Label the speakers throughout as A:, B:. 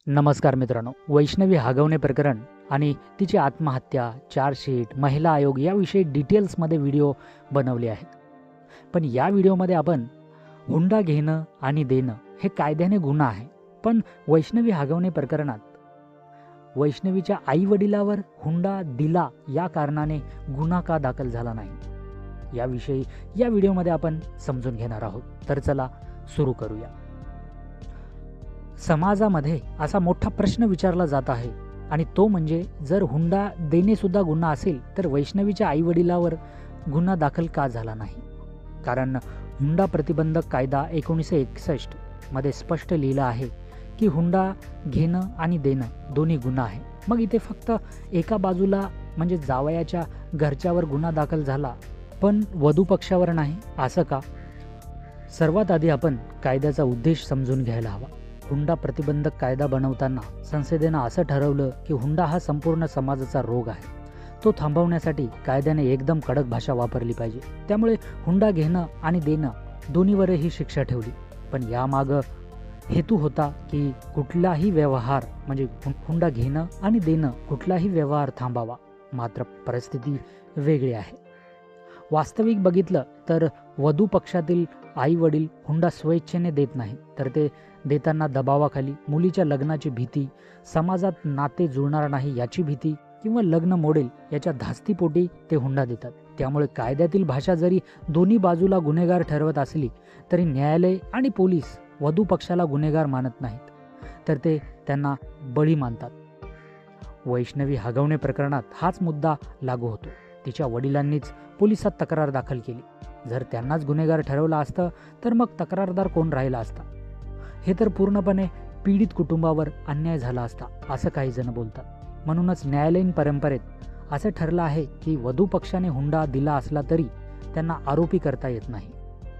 A: नमस्कार मित्रांनो, वैष्णवी हगवणे प्रकरण आणि तिची आत्महत्या, चार्जशीट, महिला आयोग याविषयी डिटेल्समध्ये व्हिडिओ बनवले आहेत. पण या व्हिडिओमध्ये आपण हुंडा घेणं आणि देणं हे कायद्याने गुन्हा आहे, पण वैष्णवी हगवणे प्रकरणात वैष्णवीच्या आई वडिलावर हुंडा दिला या कारणाने गुन्हा का दाखल झाला नाही याविषयी या व्हिडिओमध्ये आपण समजून घेणार आहोत. तर चला सुरू करूया. समाजामध्ये असा मोठा प्रश्न विचारला जात आहे आणि तो म्हणजे जर हुंडा देणे सुद्धा गुन्हा असेल तर वैष्णवीच्या आई वडिलावर गुन्हा दाखल का झाला नाही. कारण हुंडा प्रतिबंधक कायदा 1961 मध्ये स्पष्ट लिहिलं आहे की हुंडा घेणं आणि देणं दोन्ही गुन्हा आहे. मग इथे फक्त एका बाजूला म्हणजे जावयाच्या घरच्यावर गुन्हा दाखल झाला पण वधू पक्षावर नाही, असं का? सर्वात आधी आपण कायद्याचा उद्देश समजून घ्यायला हवा. हुंडा प्रतिबंधक कायदा बनवताना संसदेनं असं ठरवलं की हुंडा हा संपूर्ण समाजाचा रोग आहे. तो थांबवण्यासाठी कायद्याने एकदम कडक भाषा वापरली पाहिजे. त्यामुळे हुंडा घेणं आणि देणं दोन्हीवरही शिक्षा ठेवली. पण यामागं हेतू होता की कुठलाही व्यवहार म्हणजे हुंडा घेणं आणि देणं कुठलाही व्यवहार थांबावा. मात्र परिस्थिती वेगळी आहे. वास्तविक बघितलं तर वधू पक्षातील आई वडील हुंडा स्वेच्छेने देत नाही, तर ते देताना दबावाखाली, मुलीच्या लग्नाची भीती, समाजात नाते जुळणार नाही याची भीती किंवा लग्न मोडेल याच्या धास्तीपोटी ते हुंडा देतात. त्यामुळे कायद्यातील भाषा जरी दोन्ही बाजूला गुन्हेगार ठरवत असली तरी न्यायालय आणि पोलीस वधू पक्षाला गुन्हेगार मानत नाहीत, तर ते त्यांना बळी मानतात. वैष्णवी हगवणे प्रकरणात हाच मुद्दा लागू होतो. तिच्या वडिलांनीच पोलिसात तक्रार दाखल केली. जर त्यांनाच गुन्हेगार ठरवलं असतं तर मग तक्रारदार कोण राहिला असता? हे तर पूर्णपणे पीडित कुटुंबावर अन्याय झाला असता, असं काही जण बोलतात. म्हणूनच न्यायालयीन परंपरेत असं ठरलं आहे की वधू पक्षाने हुंडा दिला असला तरी त्यांना आरोपी करता येत नाही.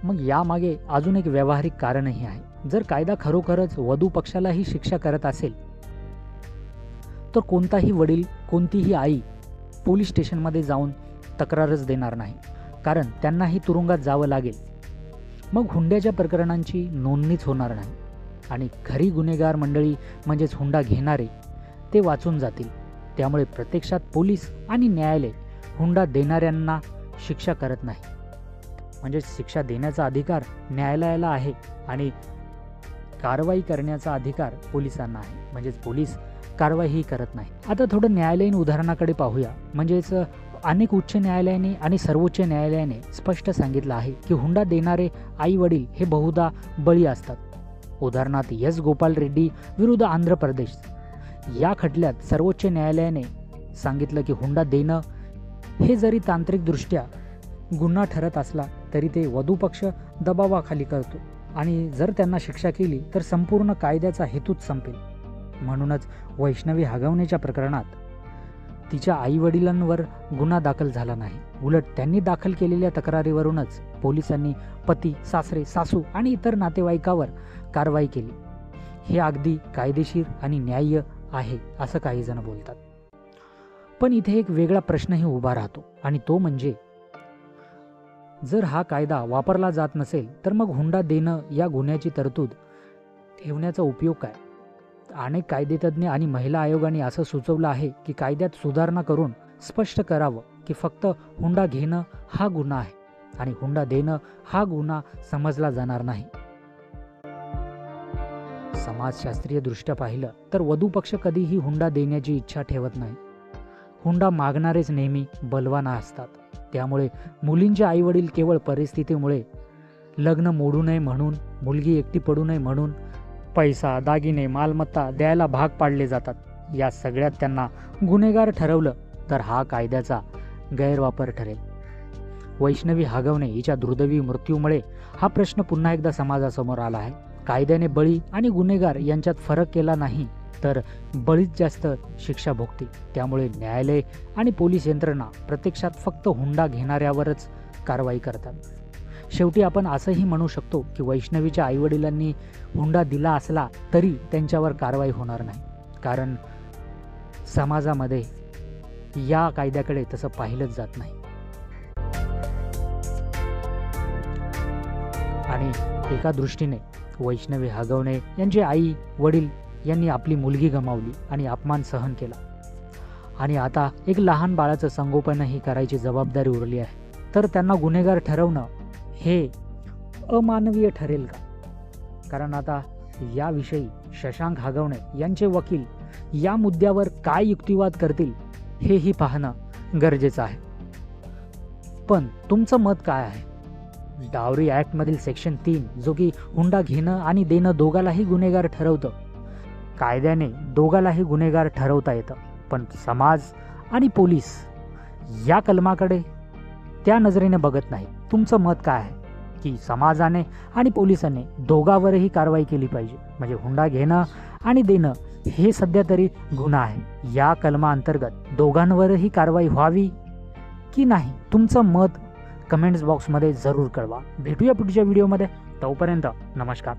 A: मग यामागे अजून एक व्यावहारिक कारणही आहे. जर कायदा खरोखरच वधू पक्षालाही शिक्षा करत असेल तर कोणताही वडील, कोणतीही आई पोलीस स्टेशनमध्ये जाऊन तक्रारच देणार नाही, कारण त्यांनाही तुरुंगात जावं लागेल. मग हुंड्याच्या प्रकरणांची नोंदणीच होणार नाही आणि खरी गुन्हेगार मंडळी म्हणजेच हुंडा घेणारे ते वाचून जातील. त्यामुळे प्रत्यक्षात पोलीस आणि न्यायालय हुंडा देणाऱ्यांना शिक्षा करत नाही. म्हणजे शिक्षा देण्याचा अधिकार न्यायालयाला आहे आणि कारवाई करण्याचा अधिकार पोलिसांना आहे. म्हणजेच पोलीस कारवाईही करत नाही. आता थोडं न्यायालयीन उदाहरणाकडे पाहूया. म्हणजेच अनेक उच्च न्यायालयाने आणि सर्वोच्च न्यायालयाने स्पष्ट सांगितलं आहे की हुंडा देणारे आई वडील हे बहुधा बळी असतात. उदाहरणार्थ एस गोपाल रेड्डी विरुद्ध आंध्र प्रदेश या खटल्यात सर्वोच्च न्यायालयाने सांगितलं की हुंडा देणं हे जरी तांत्रिकदृष्ट्या गुन्हा ठरत असला तरी ते वधू पक्ष दबावाखाली करतो आणि जर त्यांना शिक्षा केली तर संपूर्ण कायद्याचा हेतूच संपेल. म्हणूनच वैष्णवी हगवण्याच्या प्रकरणात तिच्या आई वडिलांवर गुन्हा दाखल झाला नाही. उलट त्यांनी दाखल केलेल्या तक्रारीवरूनच पोलिसांनी पती, सासरे, सासू आणि इतर नातेवाईकावर कारवाई केली. हे अगदी कायदेशीर आणि न्याय्य आहे असं काही जण बोलतात. पण इथे एक वेगळा प्रश्नही उभा राहतो आणि तो म्हणजे जर हा कायदा वापरला जात नसेल तर मग हुंडा देणं या गुन्ह्याची तरतूद ठेवण्याचा उपयोग काय? अनेक कायदेतज्ञ आणि महिला आयोगाने असं सुचवलं आहे की कायद्यात सुधारणा करून स्पष्ट करावं की फक्त हुंडा घेणं हा गुन्हा आहे आणि हुंडा देणं हा गुन्हा समजला जाणार नाही. समाजशास्त्रीय दृष्ट्या पाहिलं तर वधू पक्ष कधीही हुंडा देण्याची इच्छा ठेवत नाही. हुंडा मागणारेच नेहमी बलवान असतात. त्यामुळे मुलींचे आईवडील केवळ परिस्थितीमुळे लग्न मोडू नये म्हणून, मुलगी एकटी पडू नये म्हणून पैसा, दागिने, मालमत्ता द्यायला भाग पाडले जातात. या सगळ्यात त्यांना गुन्हेगार ठरवलं तर हा कायद्याचा गैरवापर ठरेल. वैष्णवी हगवणे हिच्या दुर्दैवी मृत्यूमुळे हा प्रश्न पुन्हा एकदा समाजासमोर आला आहे. कायद्याने बळी आणि गुन्हेगार यांच्यात फरक केला नाही तर बळीच जास्त शिक्षा भोगते. त्यामुळे न्यायालय आणि पोलीस यंत्रणा प्रत्यक्षात फक्त हुंडा घेणाऱ्यावरच कारवाई करतात. शेवटी आपण असंही म्हणू शकतो की वैष्णवीच्या आईवडिलांनी हुंडा दिला असला तरी त्यांच्यावर कारवाई होणार नाही, कारण समाजामध्ये या कायद्याकडे तसं पाहिलंच जात नाही. आणि एका दृष्टीने वैष्णवी हगवणे यांचे आई वडील यांनी आपली मुलगी गमावली आणि अपमान सहन केला आणि आता एक लहान बाळाचं संगोपनही करायची जबाबदारी उरली आहे, तर त्यांना गुन्हेगार ठरवणं हे अमानवीय ठरेल का? कारण आता याविषयी शशांक हागवणे यांचे वकील या मुद्द्यावर काय युक्तिवाद करतील हेही पाहणं गरजेचं आहे. पण तुमचं मत काय आहे? डावरी ॲक्टमधील सेक्शन 3 जो की हुंडा घेणं आणि देणं दोघालाही गुन्हेगार ठरवतं, कायद्याने दोघालाही गुन्हेगार ठरवता येतं, पण समाज आणि पोलीस या कलमाकडे त्या नजरेने बघत नाही. तुमचं मत काय आहे की समाजाने आणि पोलिसांनी दोघांवरही कारवाई केली पाहिजे, म्हणजे हुंडा घेणं आणि देणं हे सध्या तरी गुन्हा आहे, या कलमाअंतर्गत दोघांवरही कारवाई व्हावी की नाही? तुमचं मत कमेंट्स बॉक्समध्ये जरूर कळवा. भेटूया पुढच्या व्हिडिओमध्ये. तोपर्यंत नमस्कार.